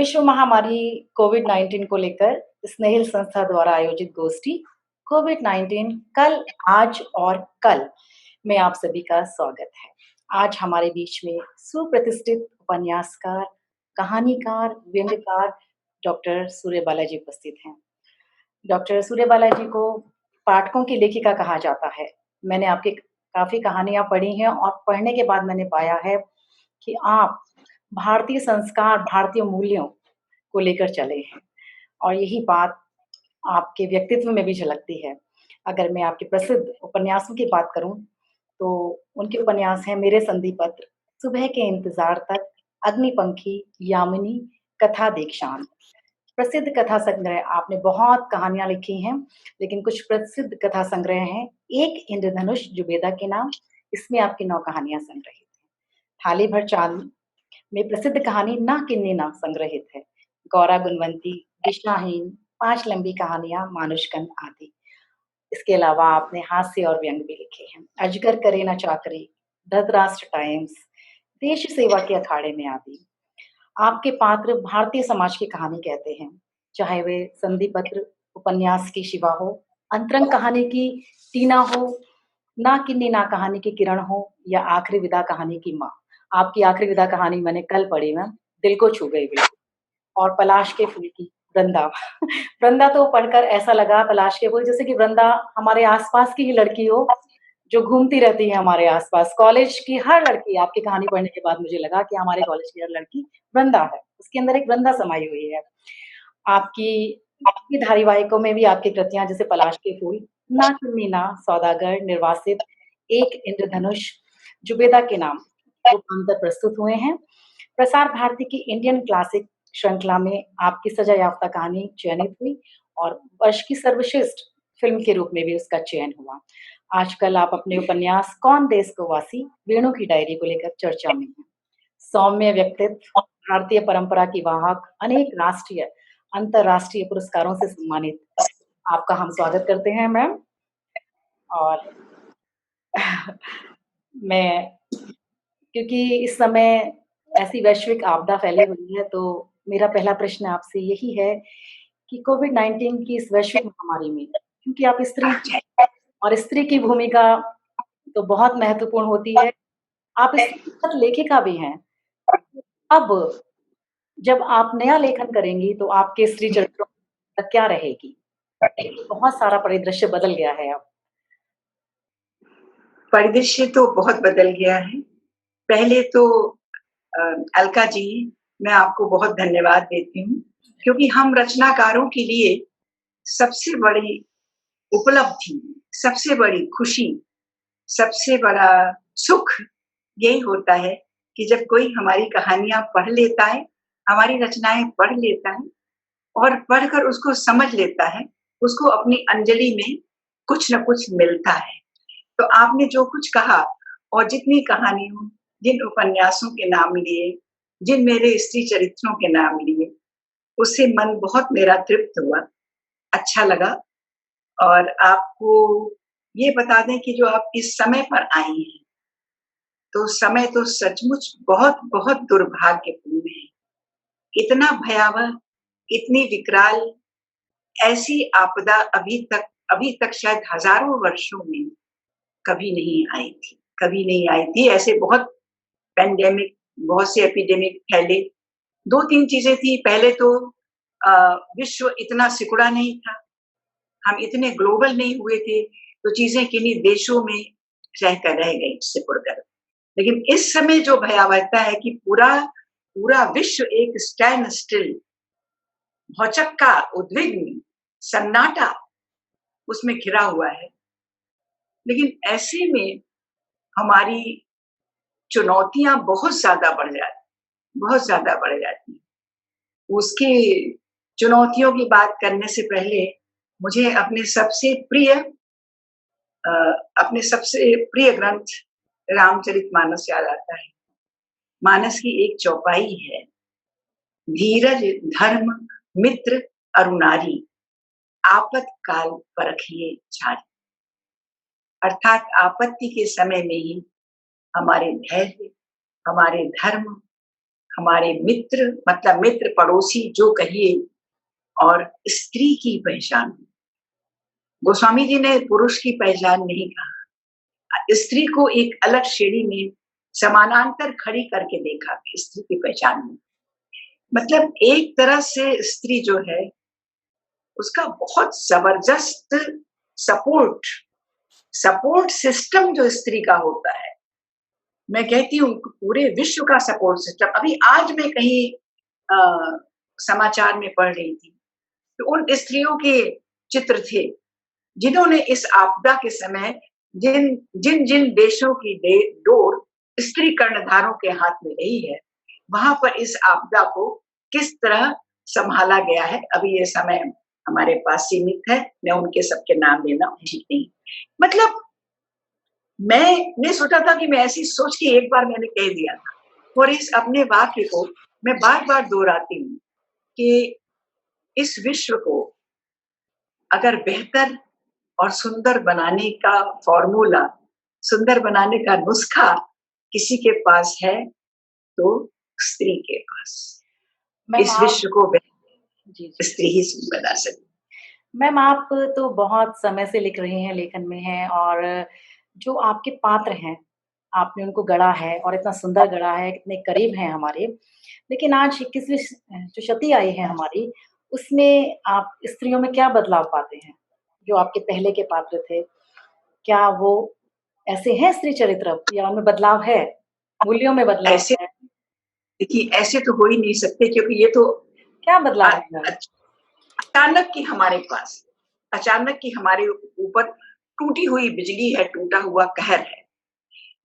विश्व महामारी कोविड-19 को लेकर स्नेहिल संस्था द्वारा आयोजित गोष्ठी कोविड-19 कल, आज और कल में आप सभी का स्वागत है। आज हमारे बीच में सुप्रतिष्ठित उपन्यासकार, कहानीकार, व्यंग्यकार डॉक्टर सूर्य बालाजी उपस्थित हैं। डॉक्टर सूर्य बालाजी को पाठकों की लेखिका कहा जाता है। मैंने आपकी काफ़ी कहानियाँ पढ़ी हैं और पढ़ने के बाद मैंने पाया है कि आप भारतीय संस्कार, भारतीय मूल्यों को लेकर चले हैं और यही बात आपके व्यक्तित्व में भी झलकती है। अगर मैं आपके प्रसिद्ध उपन्यासों की बात करूँ, तो उनके उपन्यास हैं मेरे संधिपत्र, सुबह के इंतज़ार तक, अग्निपंखी, यामिनी, कथा दीक्षांत। प्रसिद्ध कथा संग्रह आपने बहुत कहानियाँ लिखी हैं, लेकिन कुछ प्रसिद्ध कथा संग्रह हैं। एक इंद्रधनुष जुबेदा के नाम, इसमें आपकी 9 कहानियाँ संग्रहित हैं। थाली भर चाँद में प्रसिद्ध कहानी ना किन्नी ना संग्रहित है। गौरा गुणवंती, दिशाहीन, 5 लंबी कहानियाँ, मानुषकंद आदि। इसके अलावा आपने हास्य और व्यंग्य भी लिखे हैं। अजगर करे ना चाकरी, धृतराष्ट्र टाइम्स, देश सेवा के अखाड़े में आदि। आपके पात्र भारतीय समाज की कहानी कहते हैं, चाहे वे संधिपत्र उपन्यास की शिवा हो, अंतरंग कहानी की टीना हो, ना किन्नी ना कहानी की किरण हो या आखिरी विदा कहानी की माँ। आपकी आखिरी विदा कहानी मैंने कल पढ़ी मैम, दिल को छू गई बिल्कुल। और पलाश के फूल की वृंदा वृंदा तो पढ़कर ऐसा लगा पलाश के फूल जैसे कि वृंदा हमारे आस-पास की ही लड़की हो, जो घूमती रहती है हमारे आस-पास। कॉलेज की हर लड़की आपकी कहानी पढ़ने के बाद मुझे लगा कि हमारे कॉलेज की हर लड़की वृंदा है। उसके अंदर एक वृंदा समाई हुई है। आपकी आपकी धारावाहिकों में भी आपकी कृतियाँ जैसे पलाश के फूल, ना किन्नी ना, सौदागर, निर्वासित, एक इंद्रधनुष, जुबेदा के नाम रूपांतर प्रस्तुत हुए हैं। प्रसार भारती की इंडियन क्लासिक श्रृंखला में आपकी सजा याफ्ता कहानी चयनित हुई और वर्ष की सर्वश्रेष्ठ फ़िल्म के रूप में भी उसका चयन हुआ। आजकल आप अपने उपन्यास कौन देश को वासी, वेणु की डायरी को लेकर चर्चा में हैं। सौम्य व्यक्तित्व, भारतीय परंपरा की वाहक, अनेक राष्ट्रीय, अंतर्राष्ट्रीय पुरस्कारों से सम्मानित, आपका हम स्वागत करते हैं मैम। और मैं क्योंकि इस समय ऐसी वैश्विक आपदा फैली हुई है, तो मेरा पहला प्रश्न आपसे यही है कि कोविड-19 की इस वैश्विक महामारी में, क्योंकि आप स्त्री हैं और स्त्री की भूमिका तो बहुत महत्वपूर्ण होती है। आप स्त्री लेखिका भी हैं। अब जब आप नया लेखन करेंगी, तो आपके स्त्री चरित्रों का क्या रहेगी? बहुत सारा परिदृश्य बदल गया है अब। परिदृश्य तो बहुत बदल गया है। पहले तो अलका जी, मैं आपको बहुत धन्यवाद देती हूँ, क्योंकि हम रचनाकारों के लिए सबसे बड़ी उपलब्धि, सबसे बड़ी खुशी, सबसे बड़ा सुख यही होता है कि जब कोई हमारी कहानियाँ पढ़ लेता है, हमारी रचनाएँ पढ़ लेता है और पढ़कर उसको समझ लेता है, उसको अपनी अंजलि में कुछ न कुछ मिलता है। तो आपने जो कुछ कहा और जितनी कहानियों, जिन उपन्यासों के नाम लिए, जिन मेरे स्त्री चरित्रों के नाम लिए, उससे मन बहुत मेरा तृप्त हुआ, अच्छा लगा। और आपको ये बता दें कि जो आप इस समय पर आई हैं, तो समय तो सचमुच बहुत-बहुत दुर्भाग्यपूर्ण है। इतना भयावह, इतनी विकराल, ऐसी आपदा अभी तक शायद हज़ारों वर्षों में कभी नहीं आई थी, कभी नहीं आई थी। ऐसे बहुत पैंडेमिक, बहुत से एपिडेमिक फैले। 2-3 चीज़ें थी, पहले तो विश्व इतना सिकुड़ा नहीं था, हम इतने ग्लोबल नहीं हुए थे, तो चीज़ें किन्हीं देशों में रह गई सिकुड़ कर। लेकिन इस समय जो भयावहता है कि पूरा विश्व एक स्टैंड स्टिल, भौचक्का, उद्विग्न, सन्नाटा उसमें घिरा हुआ है। लेकिन ऐसे में हमारी चुनौतियाँ बहुत ज़्यादा बढ़ जाती हैं। उसकी चुनौतियों की बात करने से पहले मुझे अपने सबसे प्रिय ग्रंथ रामचरितमानस याद आता है। मानस की एक चौपाई है, धीरज, धर्म, मित्र, अरुणारी, आपत्काल परखिए चारि। अर्थात आपत्ति के समय में ही हमारे धैर्य, हमारे धर्म, हमारे मित्र, मतलब मित्र पड़ोसी जो कहिए, और स्त्री की पहचान। गोस्वामी जी ने पुरुष की पहचान नहीं कहा, स्त्री को एक अलग श्रेणी में समानांतर खड़ी करके देखा कि स्त्री की पहचान में, मतलब एक तरह से स्त्री जो है उसका बहुत जबरदस्त सपोर्ट सपोर्ट सिस्टम जो स्त्री का होता है, मैं कहती हूँ पूरे विश्व का सपोर्ट सिस्टम। अभी आज मैं कहीं समाचार में पढ़ रही थी, तो उन स्त्रियों के चित्र थे जिन्होंने इस आपदा के समय जिन जिन जिन देशों की डोर स्त्री कर्णधारों के हाथ में रही है, वहां पर इस आपदा को किस तरह संभाला गया है। अभी ये समय हमारे पास सीमित है, मैं उनके सबके नाम लेना ठीक नहीं। मतलब मैं सोचा था कि मैं ऐसी सोच के एक बार मैंने कह दिया था, और इस अपने वाक्य को मैं बार बार दोहराती हूँ कि इस विश्व को अगर बेहतर और सुंदर बनाने का फॉर्मूला, सुंदर बनाने का नुस्खा किसी के पास है तो स्त्री के पास। मैम इस आप विश्व को जी, जी। स्त्री ही सुंदर बना सकती। मैम आप तो बहुत समय से लिख रही हैं, लेखन में हैं और जो आपके पात्र हैं, आपने उनको गढ़ा है और इतना सुंदर गढ़ा है, कितने करीब हैं हमारे। लेकिन आज 21वीं जो शती आई है हमारी, उसमें आप स्त्रियों में क्या बदलाव पाते हैं? जो आपके पहले के पात्र थे, क्या वो ऐसे हैं स्त्री चरित्र या उनमें बदलाव है? मूल्यों में बदलाव ऐसे है? देखिए, ऐसे तो हो ही नहीं सकते, क्योंकि ये तो क्या अ, बदलाव है मैम? अचानक की हमारे पास, अचानक की हमारे ऊपर टूटी हुई बिजली है, टूटा हुआ कहर है।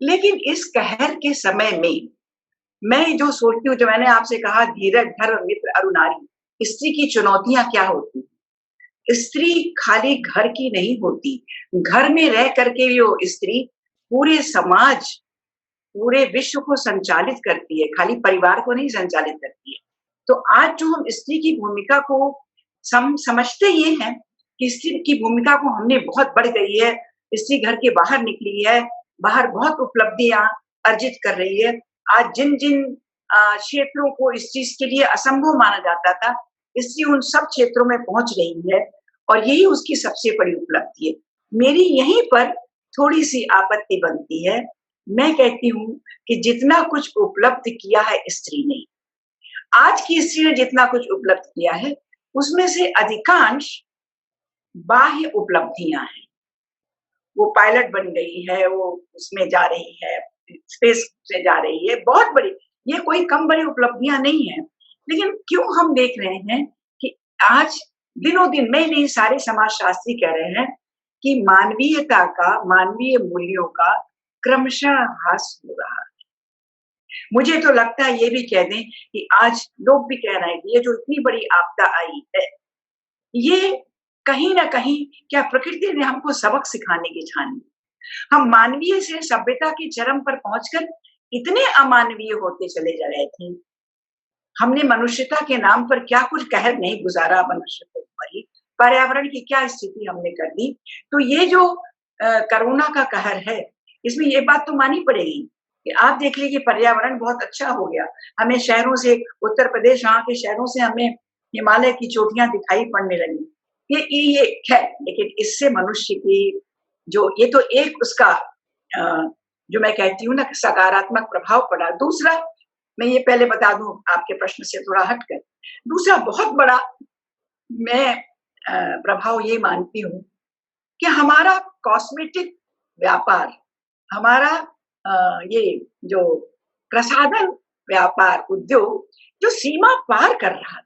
लेकिन इस कहर के समय में मैं जो सोचती हूँ, जो मैंने आपसे कहा धीरज धर्म मित्र अरु नारी, स्त्री की चुनौतियां क्या होती। स्त्री खाली घर की नहीं होती, घर में रह करके भी वो स्त्री पूरे समाज, पूरे विश्व को संचालित करती है, खाली परिवार को नहीं संचालित करती है। तो आज जो हम स्त्री की भूमिका को समझते ये हैं कि स्त्री की भूमिका को हमने बहुत बढ़ गई है, स्त्री घर के बाहर निकली है, बाहर बहुत उपलब्धियां अर्जित कर रही है। आज जिन जिन क्षेत्रों को इस चीज के लिए असंभव माना जाता था, स्त्री उन सब क्षेत्रों में पहुंच रही है, और यही उसकी सबसे बड़ी उपलब्धि है। मेरी यहीं पर थोड़ी सी आपत्ति बनती है। मैं कहती हूँ कि जितना कुछ उपलब्ध किया है स्त्री ने, आज की स्त्री ने जितना कुछ उपलब्ध किया है, उसमें से अधिकांश बाह्य उपलब्धियां हैं। वो पायलट बन गई है, वो उसमें जा रही है, स्पेस से जा रही है, बहुत बड़ी, ये कोई कम बड़ी उपलब्धियां नहीं है। लेकिन क्यों हम देख रहे हैं कि आज दिनों दिन, नहीं सारे समाजशास्त्री कह रहे हैं कि मानवीयता का, मानवीय मूल्यों का क्रमशः ह्रास हो रहा है। मुझे तो लगता है ये भी कह दें कि आज लोग भी कह रहे हैं कि ये जो इतनी बड़ी आपदा आई है, ये कहीं न कहीं क्या प्रकृति ने हमको सबक सिखाने की ठानी। हम मानवीय से सभ्यता के चरम पर पहुंचकर इतने अमानवीय होते चले जा रहे थे। हमने मनुष्यता के नाम पर क्या कुछ कहर नहीं गुजारा मनुष्य के ऊपर ही, पर्यावरण की क्या स्थिति हमने कर दी। तो ये जो कोरोना का कहर है, इसमें ये बात तो माननी पड़ेगी कि आप देख लीजिए पर्यावरण बहुत अच्छा हो गया। हमें शहरों से, उत्तर प्रदेश वहाँ के शहरों से हमें हिमालय की चोटियां दिखाई पड़ने लगी। ये है, लेकिन इससे मनुष्य की जो, ये तो एक उसका जो मैं कहती हूँ ना सकारात्मक प्रभाव पड़ा। दूसरा, मैं ये पहले बता दूं आपके प्रश्न से थोड़ा हटकर, दूसरा बहुत बड़ा मैं प्रभाव ये मानती हूँ कि हमारा कॉस्मेटिक व्यापार, हमारा ये जो प्रसाधन व्यापार उद्योग जो सीमा पार कर रहा था,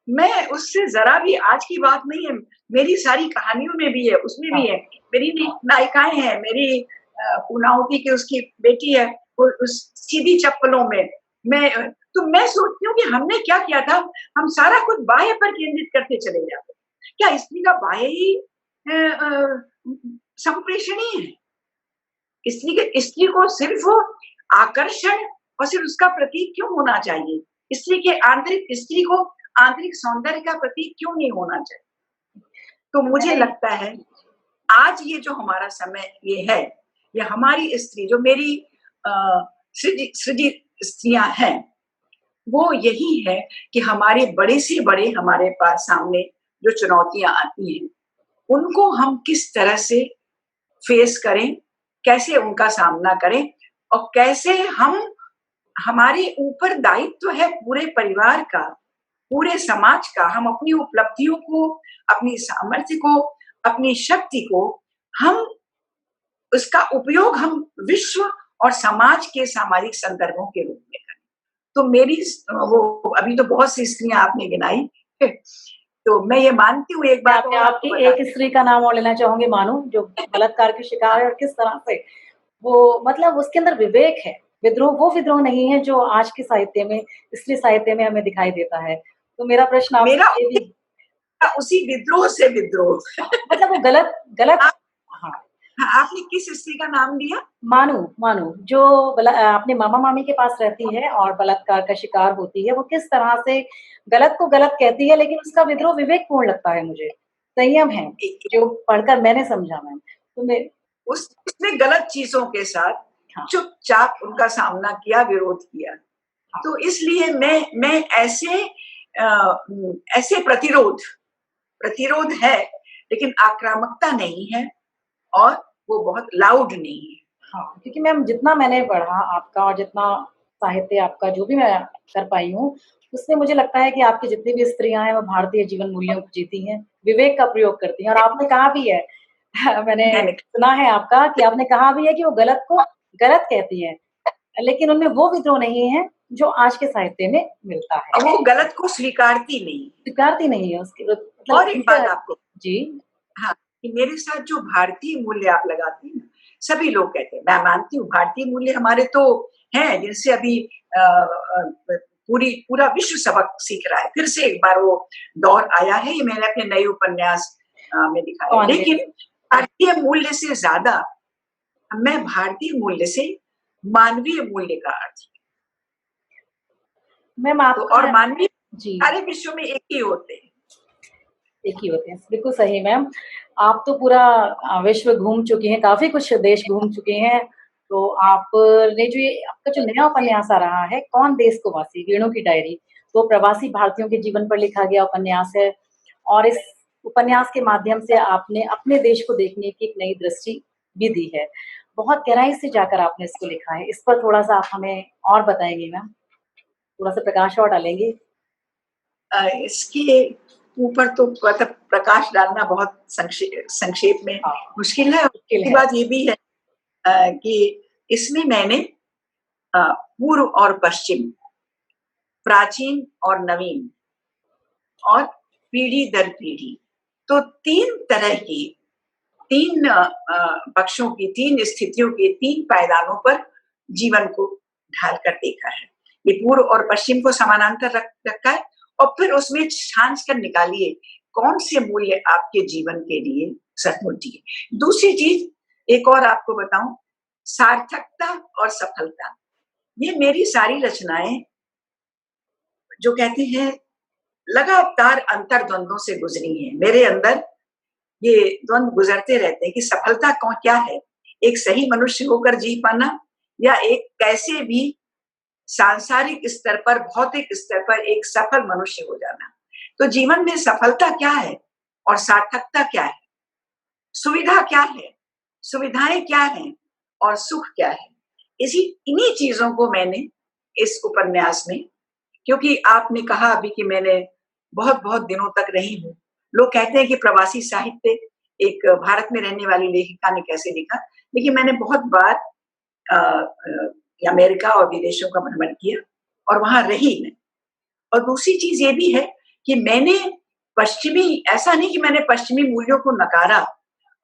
मैं उससे जरा भी, आज की बात नहीं है, मेरी सारी कहानियों में भी है, उसमें भी है। मेरी नायिकाएं हैं, मेरी पूर्णाहुति की उसकी बेटी है, वो उस सीधी चप्पलों में, मैं सोचती हूँ कि हमने क्या किया था। हम सारा कुछ बाह्य पर केंद्रित करते चले जाते। क्या स्त्री का बाह्य ही संप्रेषण ही है? स्त्री को सिर्फ आकर्षण और सिर्फ उसका प्रतीक क्यों होना चाहिए? स्त्री को आंतरिक सौंदर्य का प्रतीक क्यों नहीं होना चाहिए? तो मुझे लगता है आज ये जो हमारा समय ये है, ये हमारी स्त्री जो मेरी स्त्रियां हैं, वो यही है कि हमारे बड़े से बड़े हमारे पास सामने जो चुनौतियां आती हैं, उनको हम किस तरह से फेस करें, कैसे उनका सामना करें और कैसे हम हमारे ऊपर दायित्व है पूरे परिवार का, पूरे समाज का, हम अपनी उपलब्धियों को, अपनी सामर्थ्य को, अपनी शक्ति को हम उसका उपयोग हम विश्व और समाज के सामाजिक संदर्भों के रूप में करें। तो मेरी वो अभी तो बहुत सी स्त्रियां आपने गिनाई तो मैं ये मानती हूँ एक मैं बात अपने और आपको आपकी एक स्त्री का नाम और लेना चाहूँगी मानू, जो बलात्कार की शिकार है और किस तरह से वो मतलब उसके अंदर विवेक है। विद्रोह वो विद्रोह नहीं है जो आज के साहित्य में, स्त्री साहित्य में हमें दिखाई देता है। तो मेरा प्रश्न मेरा आपसे ये भी उसी विद्रोह से विद्रोह मतलब वो गलत गलत आप, हाँ, आपने किस स्त्री का नाम लिया? मानू मानू जो अपने मामा-मामी के पास रहती है और बलात्कार का शिकार होती है, वो किस तरह से गलत को गलत कहती है, लेकिन उसका विद्रोह विवेकपूर्ण लगता है मुझे। संयम है, जो पढ़कर मैंने समझा मैम। तो मैं उसने गलत चीजों के साथ हाँ, चुपचाप उनका सामना किया, विरोध किया। हाँ। तो इसलिए मैं ऐसे प्रतिरोध है, लेकिन आक्रामकता नहीं है और वो बहुत लाउड नहीं है। हाँ, क्योंकि मैम जितना मैंने पढ़ा आपका और जितना साहित्य आपका जो भी मैं कर पाई हूँ, उसमें मुझे लगता है कि आपकी जितनी भी स्त्रियाँ हैं, वो भारतीय जीवन मूल्यों को जीती हैं, विवेक का प्रयोग करती हैं और आपने कहा भी है मैंने मैंने सुना है आपका कि आपने कहा भी है कि वो गलत को गलत कहती हैं, लेकिन उनमें वो विद्रोह नहीं है, जो आज के साहित्य में मिलता है। वो गलत को स्वीकारती नहीं। स्वीकारती नहीं है उसकी मतलब और एक बात उनका आपको जी, हाँ, कि मेरे साथ जो भारतीय मूल्य आप लगाती हैं, सभी लोग कहते हैं, मैं मानती हूँ भारतीय मूल्य हमारे तो हैं जिनसे अभी पूरा विश्व सबक सीख रहा है। फिर से एक बार वो दौर आया है, ये मैंने अपने नए उपन्यास में दिखाया। कौन है? लेकिन भारतीय मूल्य से ज्यादा मैं भारतीय मूल्य से मानवीय मूल्य का अर्थ मैम तो आपका और मानवीय जी। सारे विश्व में एक ही होते हैं। एक ही होते हैं। बिल्कुल सही मैम। आप तो पूरा विश्व घूम चुकी हैं, काफ़ी कुछ देश घूम चुकी हैं। तो आपने जो ये आपका जो नया उपन्यास आ रहा है, कौन देश को वासी? वीणु की डायरी, वो प्रवासी भारतीयों के जीवन पर लिखा गया उपन्यास है और इस उपन्यास के माध्यम से आपने अपने देश को देखने की एक नई दृष्टि भी दी है। बहुत गहराई से जाकर आपने इसको लिखा है। इस पर थोड़ा-सा आप हमें और बताएँगी मैम? थोड़ा-सा प्रकाश और डालेंगी? इसके ऊपर तो मतलब प्रकाश डालना बहुत संक्षेप में हाँ, मुश्किल है। मुश्किल दूसरी है। बात ये भी है कि इसमें मैंने पूर्व और पश्चिम, प्राचीन और नवीन और पीढ़ी दर पीढ़ी, तो 3 तरह की 3 पक्षों की, 3 स्थितियों के 3 पायदानों पर जीवन को ढाल कर देखा है। ये पूर्व और पश्चिम को समानांतर रखा है और फिर उसमें छाँच कर निकालिए कौन से मूल्य आपके जीवन के लिए सचमुच दिए। दूसरी चीज़ एक और आपको बताऊँ, सार्थकता और सफलता। ये मेरी सारी रचनाएँ जो कहते हैं लगातार अंतर्द्वंदों से गुज़री हैं। मेरे अंदर ये द्वंद गुजरते रहते हैं कि सफलता कौन क्या है? एक सही मनुष्य होकर जी पाना या एक कैसे भी सांसारिक स्तर पर, भौतिक स्तर पर एक सफल मनुष्य हो जाना। तो जीवन में सफलता क्या है और सार्थकता क्या है? सुविधा क्या है? सुविधाएँ क्या हैं और सुख क्या है? इन्हीं चीज़ों को मैंने इस उपन्यास में क्योंकि आपने कहा अभी कि मैंने बहुत-बहुत दिनों तक रही हूँ। लोग कहते हैं कि प्रवासी साहित्य एक भारत में रहने वाली लेखिका ने कैसे लिखा, लेकिन मैंने बहुत बार अमेरिका और विदेशों का भ्रमण किया और वहाँ रही मैं। और दूसरी चीज़ ये भी है कि मैंने ऐसा नहीं कि मैंने पश्चिमी मूल्यों को नकारा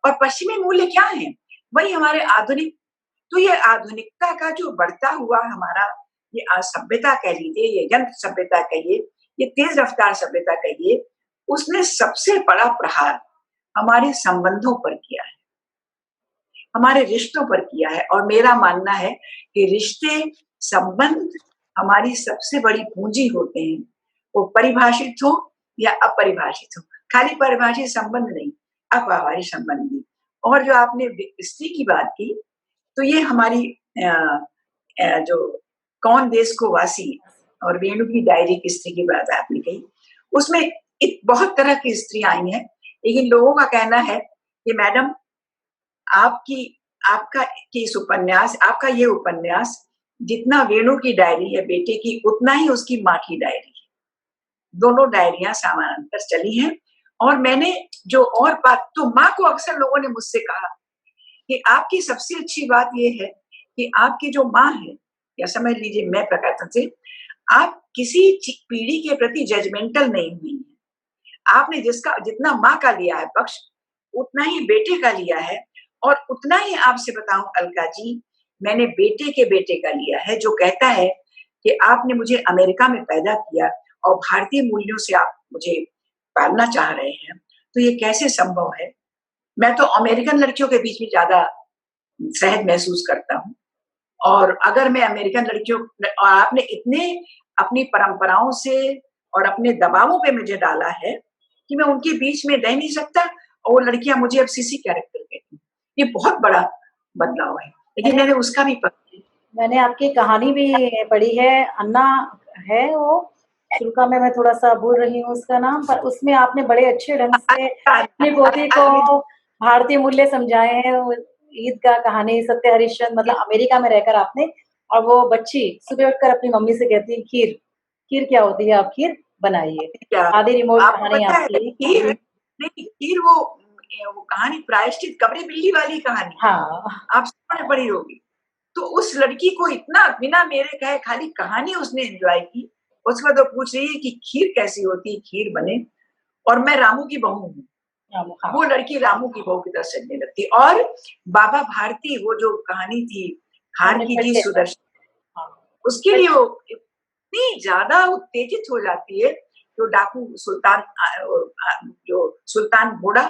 और पश्चिमी मूल्य क्या हैं? वही हमारे आधुनिक तो ये आधुनिकता का जो बढ़ता हुआ हमारा ये सभ्यता कह लीजिए, ये यंत्र सभ्यता कहिए, ये तेज रफ्तार सभ्यता कहिए, उसने सबसे बड़ा प्रहार हमारे संबंधों पर किया है, हमारे रिश्तों पर किया है और मेरा मानना है कि रिश्ते, संबंध हमारी सबसे बड़ी पूंजी होते हैं। वो परिभाषित हो या अपरिभाषित हो, खाली परिभाषित संबंध नहीं, अपरिभाषित संबंध भी। और जो आपने स्त्री की बात की, तो ये हमारी जो कौन देश को वासी और वेणु की डायरी की स्त्री की बात आपने कही, उसमें बहुत तरह की स्त्रियां आई हैं, लेकिन लोगों का कहना है कि मैडम आपकी आपका इस उपन्यास, आपका ये उपन्यास जितना वेणु की डायरी है बेटे की, उतना ही उसकी माँ की डायरी है। दोनों डायरियां समानांतर चली हैं। और मैंने जो और बात, तो माँ को अक्सर लोगों ने मुझसे कहा कि आपकी सबसे अच्छी बात यह है कि आपकी जो माँ है, या समझ लीजिए मैं प्रकाशन से, आप किसी पीढ़ी के प्रति जजमेंटल नहीं हुई है। आपने जिसका जितना माँ का लिया है पक्ष, उतना ही बेटे का लिया है। और उतना ही आपसे बताऊं अलका जी, मैंने बेटे के बेटे का लिया है, जो कहता है कि आपने मुझे अमेरिका में पैदा किया और भारतीय मूल्यों से आप मुझे पालना चाह रहे हैं, तो ये कैसे संभव है? मैं तो अमेरिकन लड़कियों के बीच में ज्यादा सहज महसूस करता हूँ। और अगर मैं अमेरिकन लड़कियों, और आपने इतने अपनी परंपराओं से और अपने दबावों पे मुझे डाला है कि मैं उनके बीच में रह नहीं सकता, और वो लड़कियां मुझे अब सीसी कैरेक्टर कहती हैं। ये बहुत बड़ा बदलाव है, लेकिन मैंने उसका भी मैंने आपकी कहानी भी पढ़ी है, अन्ना है वो, शुल्का में मैं थोड़ा सा भूल रही हूँ उसका नाम, पर उसमें आपने बड़े अच्छे ढंग से अपनी पोती को भारतीय मूल्य समझाए हैं। ईद का कहानी, सत्य हरिश्चंद्र, मतलब अमेरिका में रहकर आपने, और वो बच्ची सुबह उठकर अपनी मम्मी से कहती है खीर, खीर क्या होती है, आप खीर बनाइए। आधी रिमोट आपको कहानी पता है आपकी। खीर, नहीं खीर वो कहानी प्रायश्चित कबरे बिल्ली वाली कहानी, हाँ, आप सबने पढ़ी होगी। तो उस लड़की को इतना बिना मेरे कहे खाली कहानी उसने एंजॉय की, उसके बाद वो पूछ रही है कि खीर कैसी होती है, खीर बने, और मैं रामू की बहू हूँ। हाँ, वो लड़की रामू की बहू की तरह सजने लगती। और बाबा भारती, वो जो कहानी थी हार हमने की जी पढ़ी है। सुदर्शन, हाँ, उसके लिए वो इतनी ज्यादा उत्तेजित हो जाती है, जो डाकू सुल्तान जो सुल्तान घोड़ा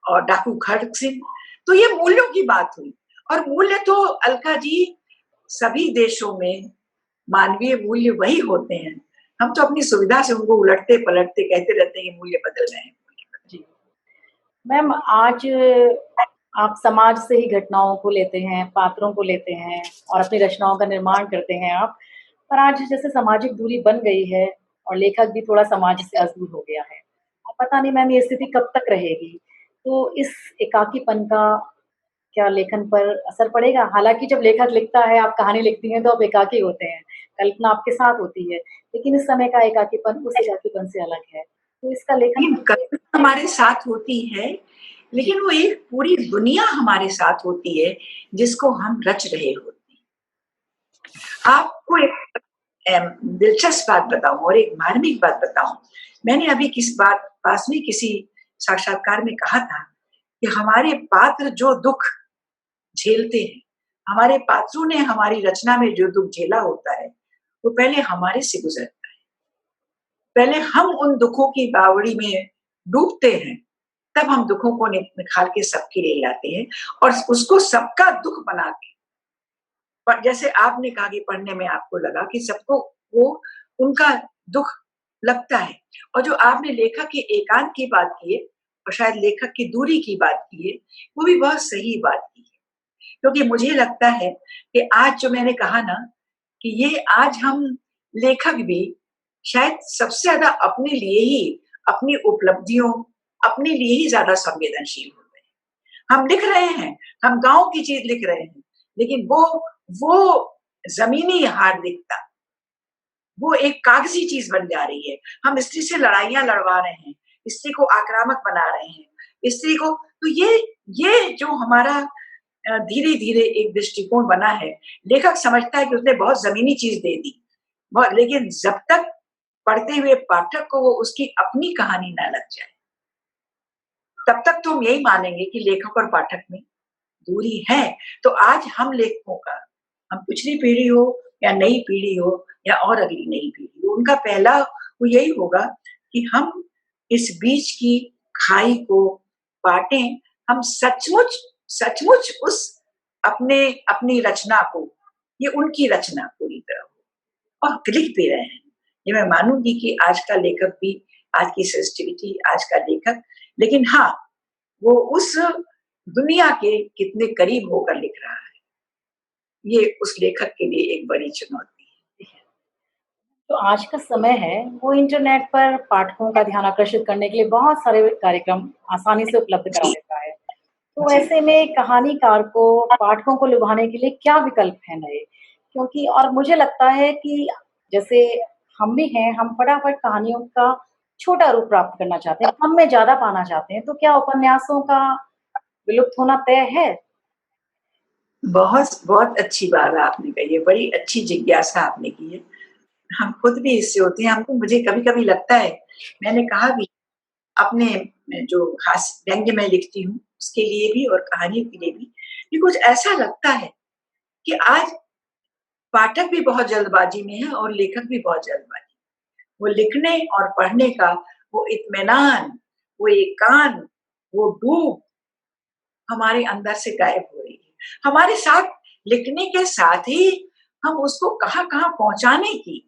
और डाकू खड़क सिंह। तो ये मूल्यों की बात हुई, और मूल्य तो अलका जी सभी देशों में मानवीय मूल्य वही होते हैं। हम तो अपनी सुविधा से उनको उलटते पलटते कहते रहते हैं मूल्य बदल रहे हैं। जी। मैम, आज आप समाज से ही घटनाओं को लेते हैं, पात्रों को लेते हैं और अपनी रचनाओं का निर्माण करते हैं आप। पर आज जैसे सामाजिक दूरी बन गई है और लेखक भी थोड़ा समाज से दूर हो गया है। अब पता नहीं मैम ये स्थिति कब तक रहेगी। तो इस एकाकीपन का क्या लेखन पर असर पड़ेगा? हालाँकि जब लेखक लिखता है, आप कहानी लिखती हैं तो आप एकाकी होते हैं, कल्पना आपके साथ होती है, लेकिन इस समय का एकाकीपन उस एकाकीपन से अलग है। तो इसका लेखन लेकिन पर कल्पना हमारे साथ होती है, जी, लेकिन वो एक पूरी दुनिया हमारे साथ होती है जिसको हम रच रहे होते हैं। आपको एक दिलचस्प बात बताऊं और एक मार्मिक बात बताऊं। मैंने अभी पास में किसी साक्षात्कार में कहा था कि हमारे पात्र जो दुख झेलते हैं, हमारे पात्रों ने हमारी रचना में जो दुख झेला होता है, वो पहले हमारे से गुजरता है। पहले हम उन दुखों की बावड़ी में डूबते हैं, तब हम दुखों को निकाल के सबके लिए लाते हैं, और उसको सबका दुख बना के, पर जैसे आपने कहा कि पढ़ने में आपको लगा कि सबको वो उनका दुख लगता है। और जो आपने लेखक के एकांत की बात की है, और शायद लेखक की दूरी की बात की है, वो भी बहुत सही बात की है। क्योंकि मुझे लगता है कि आज जो मैंने कहा ना, कि ये आज हम लेखक भी शायद सबसे ज्यादा अपने लिए ही, अपनी उपलब्धियों, अपने लिए ही ज्यादा संवेदनशील हो गए हैं। हम लिख रहे हैं, हम गाँव की चीज़ लिख रहे हैं, लेकिन वो ज़मीनी हार्दिकता, वो एक कागज़ी चीज़ बन जा रही है। हम स्त्री से लड़ाइयाँ लड़वा रहे हैं, स्त्री को आक्रामक बना रहे हैं, स्त्री को, तो ये जो हमारा धीरे-धीरे एक दृष्टिकोण बना है, लेखक समझता है कि उसने बहुत ज़मीनी चीज़ दे दी। लेकिन जब तक पढ़ते हुए पाठक को वो उसकी अपनी कहानी ना लग जाए, तब तक तो हम यही मानेंगे कि लेखक और पाठक में दूरी है। तो आज हम लेखकों का, हम पिछली पीढ़ी हो या नई पीढ़ी हो या और अगली नई पीढ़ी हो, उनका पहला वो यही होगा कि हम इस बीच की खाई को बाँटें। हम सचमुच सचमुच उस अपनी रचना को, ये उनकी रचना पूरी तरह हो, और लिख भी रहे हैं। ये मैं मानूँगी कि आज का लेखक भी, आज की सेंसिटिविटी, आज का लेखक, लेकिन हाँ, वो उस दुनिया के कितने करीब होकर लिख रहा है। ये उस लेखक के लिए एक बड़ी चुनौती है। तो आज का समय है, वो इंटरनेट पर पाठकों का ध्यान आकर्षित करने के लिए बहुत सारे कार्यक्रम आसानी से उपलब्ध करा जी, देता है। तो जी। ऐसे में कहानीकार को पाठकों को लुभाने के लिए क्या विकल्प हैं नए? क्योंकि और मुझे लगता है कि जैसे हम भी हैं, हम फटाफट कहानियों का छोटा रूप प्राप्त करना चाहते हैं, कम में ज़्यादा पाना चाहते हैं, तो क्या उपन्यासों का विलुप्त होना तय है? बहुत बहुत अच्छी बात आपने कही है, बड़ी अच्छी जिज्ञासा आपने की है। हम खुद भी इससे होते हैं, हमको मुझे कभी-कभी लगता है, मैंने कहा भी अपने जो हास्य व्यंग्य मैं लिखती हूँ, उसके लिए भी और कहानी के लिए भी, कि कुछ ऐसा लगता है कि आज पाठक भी बहुत जल्दबाज़ी में है और लेखक भी बहुत जल्दबाज़ी। वो लिखने और पढ़ने का वो इत्मीनान, वो एकांत, वो डूब हमारे अंदर से गायब हो रही है। हमारे साथ लिखने के साथ ही हम उसको कहाँ-कहाँ पहुँचाने की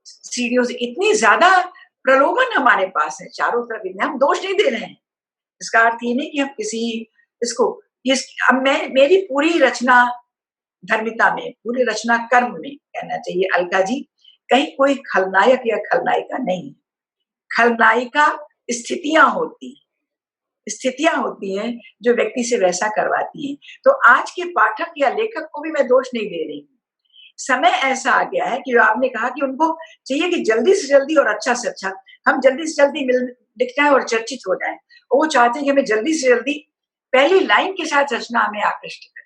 सीढ़ियों से इतनी ज़्यादा प्रलोभन हमारे पास है, चारों तरफ इतने हम दोष नहीं दे रहे हैं। इसका अर्थ ये नहीं कि हम किसी इसको इस अब मैं मेरी पूरी रचना धर्मिता में, पूरी रचना कर्म में कहना चाहिए अलका जी, कहीं कोई खलनायक या खलनायिका नहीं है। खलनायिका स्थितियाँ होती हैं। स्थितियाँ होती हैं जो व्यक्ति से वैसा करवाती हैं। तो आज के पाठक या लेखक को भी मैं दोष नहीं दे रही हूँ। समय ऐसा आ गया है कि जो आपने कहा कि उनको चाहिए कि जल्दी से जल्दी और अच्छा से अच्छा हम जल्दी से जल्दी मिल दिख जाएँ और चर्चित हो जाएँ। वो चाहते हैं कि हमें जल्दी से जल्दी पहली लाइन के साथ रचना हमें आकृष्ट करे।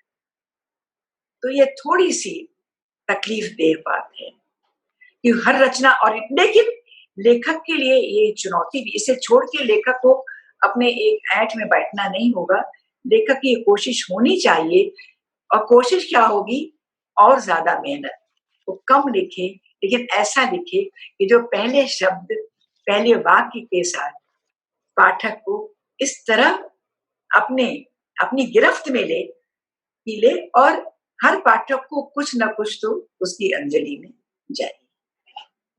तो ये थोड़ी-सी तकलीफ़देह बात है कि हर रचना और लेकिन लेखक के लिए ये चुनौती भी इसे छोड़ के लेखक को अपने एक ऐंठ में बैठना नहीं होगा। लेखक की ये कोशिश होनी चाहिए और कोशिश क्या होगी और ज़्यादा मेहनत। वो कम लिखे, लेकिन ऐसा लिखे कि जो पहले शब्द, पहले वाक्य के साथ पाठक को इस तरह अपने अपनी गिरफ्त में ले और हर पाठक को कुछ न कुछ तो उसकी अंजलि में जाए।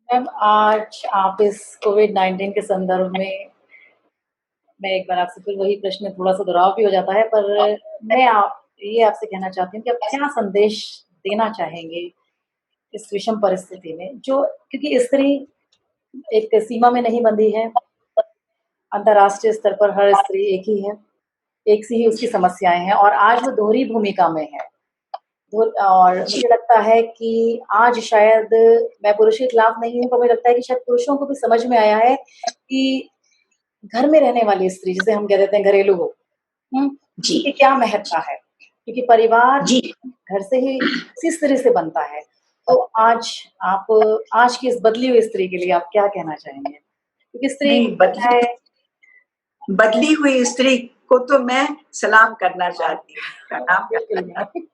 मैम आज आप इस कोविड-19 के संदर्भ में मैं एक बार आपसे फिर वही प्रश्न थोड़ा-सा दोहराव भी हो जाता है, पर मैं ये आपसे कहना चाहती हूँ कि आप क्या संदेश देना चाहेंगे इस विषम परिस्थिति में? जो क्योंकि स्त्री एक सीमा में नहीं बंधी है, अंतर्राष्ट्रीय स्तर पर हर स्त्री एक ही है, एक सी ही उसकी समस्याएँ हैं और आज वो दोहरी भूमिका में है। और जी, मुझे लगता है कि आज शायद मैं पुरुषों के खिलाफ नहीं हूँ, पर मुझे लगता है कि शायद पुरुषों को भी समझ में आया है कि घर में रहने वाली स्त्री जिसे हम कह देते हैं घरेलू हो, हुँ? जी, उसकी क्या महत्ता है? क्योंकि परिवार जी। घर से ही उसी स्त्री से बनता है। तो आज आप आज की इस बदली हुई स्त्री के लिए आप क्या कहना चाहेंगे? क्योंकि स्त्री नहीं बदली है बदली हुई स्त्री को तो मैं सलाम करना चाहती हूँ, प्रणाम बिल्कुल करना मैम। चाहती हूँ,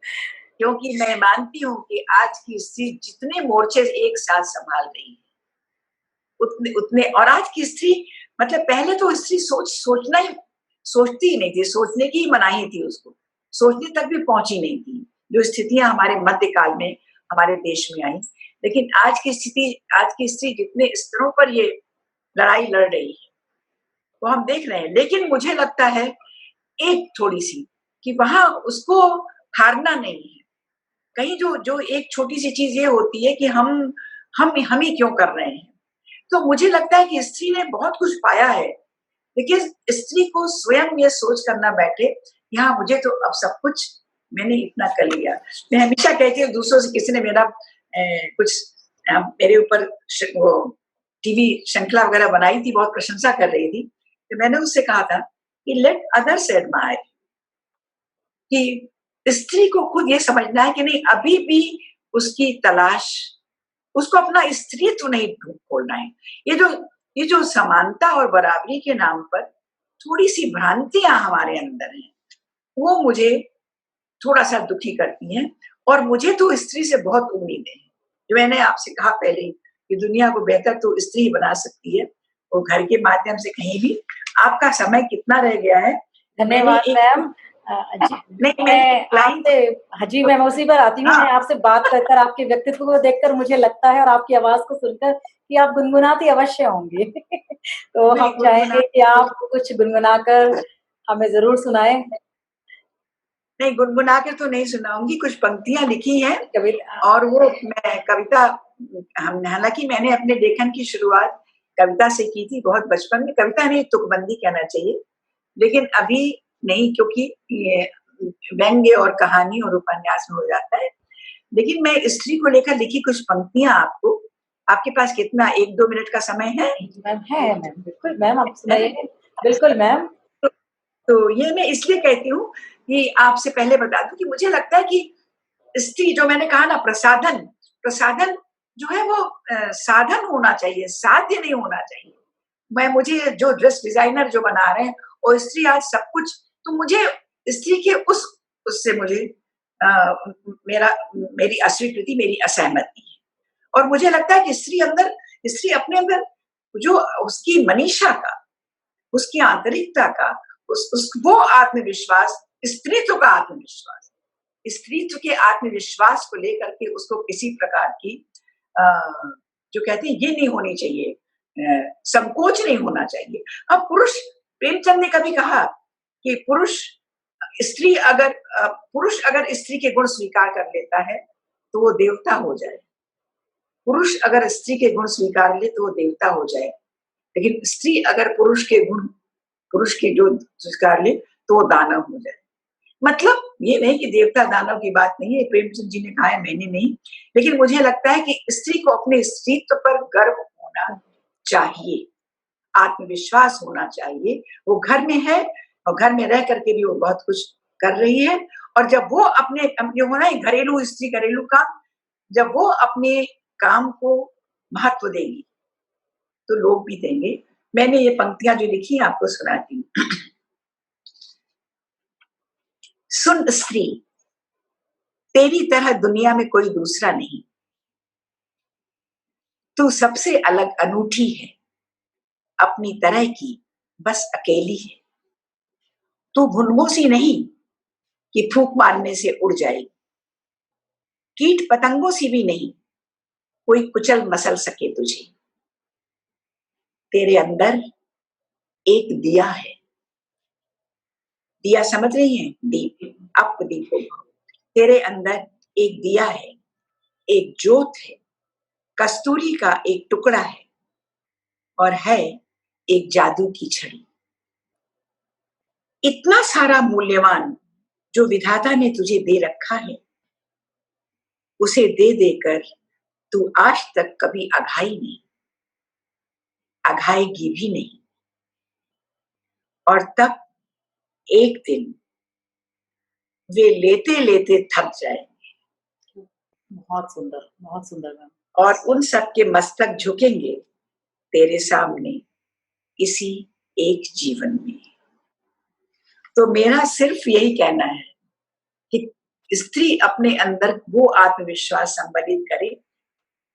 क्योंकि मैं मानती हूँ कि आज की स्त्री जितने मोर्चे एक साथ सँभाल रही है, उतने उतने और आज की स्त्री मतलब पहले तो स्त्री सोचना ही सोचती ही नहीं थी, सोचने की ही मनाही थी उसको, सोचने तक भी पहुँची नहीं थी, जो स्थितियाँ हमारे मध्यकाल में हमारे देश में आई। लेकिन आज की स्त्री जितने स्तरों पर ये लड़ाई लड़ रही है, वो हम देख रहे हैं। लेकिन मुझे लगता है एक थोड़ी-सी कि वहाँ उसको हारना नहीं है। कहीं जो जो एक छोटी-सी चीज़ ये होती है कि हम ही क्यों कर रहे हैं? तो मुझे लगता है कि स्त्री ने बहुत कुछ पाया है, लेकिन स्त्री को स्वयं ये सोच कर ना बैठे कि हाँ, मुझे तो अब सब कुछ मैंने इतना कर लिया। मैं हमेशा कहती हूँ दूसरों से किसी ने मेरा कुछ मेरे ऊपर वो टीवी श्रृंखला वगैरह बनाई थी, बहुत प्रशंसा कर रही थी। तो मैंने उससे कहा था कि लेट अदर्स एडमायर कि स्त्री को खुद ये समझना है कि नहीं अभी भी उसकी तलाश उसको अपना स्त्रीत्व नहीं खोलना है। ये जो ये जो समानता और बराबरी के नाम पर थोड़ी-सी भ्रांतियाँ हमारे अंदर हैं, वो मुझे थोड़ा-सा दुखी करती हैं और मुझे तो स्त्री से बहुत उम्मीदें हैं। जो मैंने आपसे कहा पहले ही कि दुनिया को बेहतर तो स्त्री ही बना सकती है, वो घर के माध्यम से कहीं भी। आपका समय कितना रह गया है? मैंने धन्यवाद एक मैम। जी, नहीं मैंने मैं एक लाइन आपसे हाँ जी, मैं उसी पर आती हूँ। हाँ, मैं आपसे बात कर कर आपके व्यक्तित्व को देखकर मुझे लगता है और आपकी आवाज़ को सुनकर कि आप गुनगुनाती अवश्य होंगी। तो नहीं हम चाहेंगे कि गुनगुनाती आप कुछ गुनगुना कर हमें ज़रूर सुनाएँ। नहीं, गुनगुना के तो नहीं सुनाऊंगी, कुछ पंक्तियां लिखी हैं कविता। और वो मैं कविता, हम हालांकि मैंने अपने लेखन की शुरुआत कविता से की थी बहुत बचपन में। कविता नहीं, तुकबंदी कहना चाहिए, लेकिन अभी नहीं, क्योंकि ये व्यंग्य और कहानी और उपन्यास में हो जाता है। लेकिन मैं स्त्री को लेकर लिखी कुछ पंक्तियां आपको, आपके पास कितना 1-2 मिनट का समय है? मैम है मैम, बिल्कुल मैम, आप है? सुनाइए। बिल्कुल मैम। तो, तो ये मैं इसलिए कहती हूँ कि आपसे पहले बता दूं कि मुझे लगता है कि स्त्री, जो मैंने कहा ना, प्रसाधन, प्रसाधन जो है वो साधन होना चाहिए, साध्य नहीं होना चाहिए। मुझे जो ड्रेस डिजाइनर जो बना रहे हैं और स्त्री आज सब कुछ, तो मुझे स्त्री के उससे मुझे मेरा मेरी अस्वीकृति, मेरी असहमति है। और मुझे लगता है कि स्त्री अपने अंदर जो उसकी मनीषा का, उसकी आंतरिकता का, उस वो आत्मविश्वास, स्त्रीत्व का आत्मविश्वास, स्त्रीत्व के आत्मविश्वास को लेकर के उसको किसी प्रकार की जो कहते हैं ये नहीं होनी चाहिए, संकोच नहीं होना चाहिए। अब पुरुष, प्रेमचंद ने कभी कहा कि पुरुष अगर स्त्री के गुण स्वीकार कर लेता है तो वो देवता हो जाए। पुरुष अगर स्त्री के गुण स्वीकार ले तो वो देवता हो जाए, लेकिन स्त्री अगर पुरुष के जो स्वीकार ले तो वो दानव हो जाए। मतलब ये नहीं कि देवता दानव की बात नहीं है, प्रेमचंद जी ने कहा है, मैंने नहीं। लेकिन मुझे लगता है कि स्त्री को अपने स्त्रीत्व पर गर्व होना चाहिए, आत्मविश्वास होना चाहिए। वो घर में है और घर में रह करके भी वो बहुत कुछ कर रही है। और जब वो अपने जो होना है घरेलू स्त्री, घरेलू काम, जब वो अपने काम को महत्व देगी तो लोग भी देंगे। मैंने ये पंक्तियां जो लिखी है आपको सुनाती हूँ। सुन स्त्री, तेरी तरह दुनिया में कोई दूसरा नहीं, तू सबसे अलग अनूठी है, अपनी तरह की बस अकेली है। तू भुनगों सी नहीं कि फूंक मारने से उड़ जाएगी, कीट पतंगों सी भी नहीं कोई कुचल मसल सके तुझे। तेरे अंदर एक दिया है, दिया समझ रही है? दीप, अप दीपो। तेरे अंदर एक दिया है, एक ज्योत है, कस्तूरी का एक टुकड़ा है और है एक जादू की छड़ी। इतना सारा मूल्यवान जो विधाता ने तुझे दे रखा है, उसे दे देकर तू आज तक कभी अघाई नहीं, अघाएगी भी नहीं। और तब एक दिन वे लेते लेते थक जाएंगे। बहुत सुंदर, बहुत सुंदर मैम। और उन सब के मस्तक झुकेंगे तेरे सामने इसी एक जीवन में। तो मेरा सिर्फ यही कहना है कि स्त्री अपने अंदर वो आत्मविश्वास संबलित करे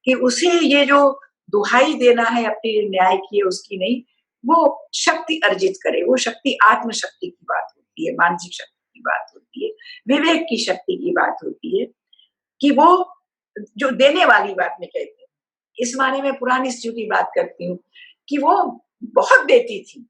कि उसे ये जो दुहाई देना है अपने न्याय की, उसकी नहीं, वो शक्ति अर्जित करे। वो शक्ति आत्मशक्ति की बात होती है, मानसिक शक्ति की बात होती है, विवेक की शक्ति की बात होती है, कि वो जो देने वाली बात में कहते हैं। इस माने में पुरानी स्त्रियों की बात करती हूँ कि वो बहुत देती थी।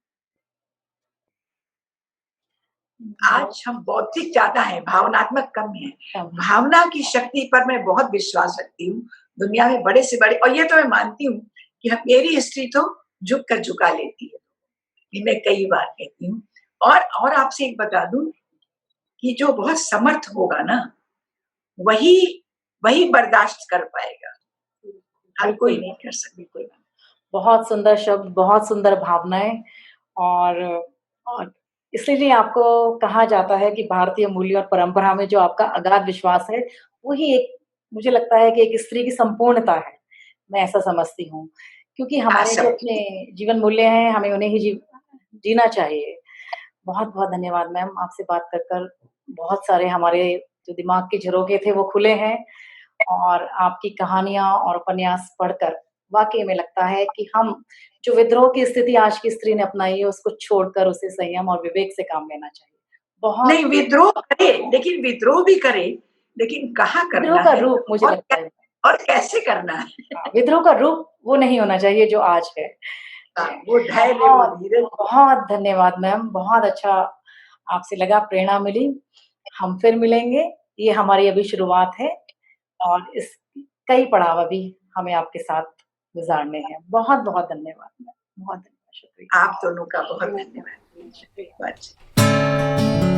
आज हम बौद्धिक ज्यादा है, भावनात्मक कम है। भावना की शक्ति पर मैं बहुत विश्वास रखती हूँ। दुनिया में बड़े से बड़े, और ये तो मैं मानती हूँ कि मेरी स्त्री तो झुक कर झुका लेती है, ये मैं कई बार कहती हूँ। और आपसे एक बता दूं कि जो बहुत समर्थ होगा ना, वही बर्दाश्त कर पाएगा, हर कोई नहीं कर सकता। बिल्कुल। बहुत सुंदर शब्द, बहुत सुंदर भावनाएं। और इसलिए आपको कहा जाता है कि भारतीय मूल्य और परंपरा में जो आपका अगाध विश्वास है, वही एक, मुझे लगता है कि एक स्त्री की संपूर्णता है। मैं ऐसा समझती हूँ, क्योंकि हमारे जो अपने जीवन मूल्य हैं, हमें उन्हें ही जीना चाहिए। बहुत-बहुत धन्यवाद मैम, आपसे बात कर बहुत सारे हमारे जो दिमाग के झरोखे थे वो खुले हैं, और आपकी कहानियाँ और उपन्यास पढ़कर वाक़ई में लगता है कि हम जो विद्रोह की स्थिति आज की स्त्री ने अपनाई है, उसको छोड़कर उसे संयम और विवेक से काम लेना चाहिए। बहुत नहीं, विद्रोह करे, लेकिन विद्रोह भी करे, लेकिन कहाँ करना विद्रोह का है रूप मुझे लगता है, और कैसे करना है। विद्रोह का रूप वो नहीं होना चाहिए जो आज है। वो धैर्य, वो धीरज। बहुत धन्यवाद मैम, बहुत अच्छा आपसे लगा, प्रेरणा मिली। हम फिर मिलेंगे। ये हमारी अभी शुरुआत है और इस कई पड़ाव अभी हमें आपके साथ गुज़ारने हैं। बहुत-बहुत धन्यवाद। बहुत धन्यवाद, शुक्रिया। आप दोनों का बहुत धन्यवाद। शुक्रिया। बहुत